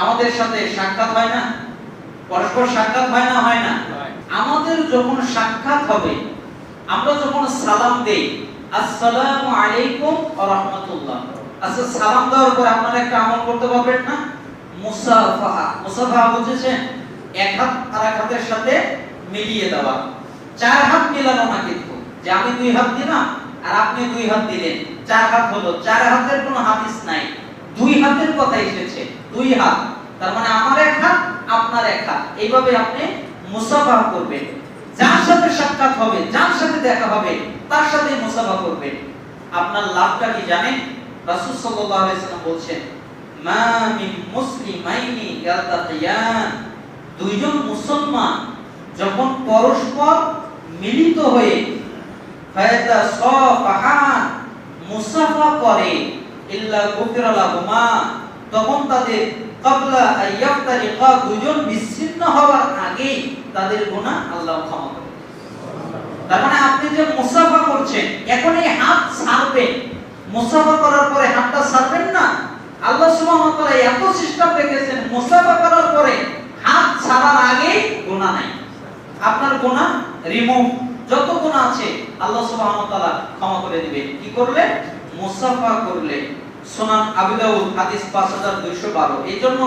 আমাদের সাথে সাক্ষাৎ হয় না, পরস্পর সাক্ষাৎ হয় না, হয় না? আমাদের যখন সাক্ষাৎ হবে, আমরা যখন সালাম দেই, আসসালামু আলাইকুম ওয়া রাহমাতুল্লাহ, আচ্ছা সালাম দেওয়ার পর আপনারা একটা আমল করতে পারবেন না? মুসাফাহা। মুসাফাহা বুঝেছেন? এক হাত আর এক হাতের সাথে মিলিয়ে দেওয়া। চার হাত মিলানো না কিন্তু, যে আমি দুই হাত দিলাম আর আপনি দুই হাত দিলেন, চার হাত হলো। চার হাতের কোনো হাদিস নাই, দুই হাতের কথা এসেছে। দুই হাত, তার মানে আমার এক হাত আপনার এক হাত, এইভাবে আপনি মুসাফাহা করবেন। যার সাথে সাক্ষাৎ হবে, যার সাথে দেখা হবে, তার সাথে মুসাফাহা করবেন। আপনার লাভটা কি জানেন? রাসূল সাল্লাল্লাহু আলাইহি ওয়াসাল্লাম বলছেন, মা মিন মুসলিমাইনি ইয়ালতাকিয়ান, দুইজন মুসলমান যখন পরস্পর মিলিত হয়ে ফায়াতাসাফাহান, মুসাফা করে, ইল্লা গুফিরা লাহুমা, তখন তাদের ক্বাবলা আইয়াফতারিকা, দুইজন বিচ্ছিন্ন হওয়ার আগেই তাদের গুনাহ আল্লাহ ক্ষমা করে। তার মানে আপনি যে মুসাফা করছেন, এখন এই হাত ছাড়বেন, মুসাফা করার পরে হাতটা ছাড়বেন না। আল্লাহ সুবহানাহু ওয়া তাআলা এত সিস্টেম রেখেছেন, মুসাফা করার পরে হাত ছাড়ার আগে গুনাহ নাই, আপনার গুনাহ রিমুভ, যত গুনাহ আছে আল্লাহ সুবহানাহু ওয়া তাআলা ক্ষমা করে দিবেন। কি করলে? মুসাফা করলে। সুনান আবু দাউদ হাদিস 5212। এইজন্য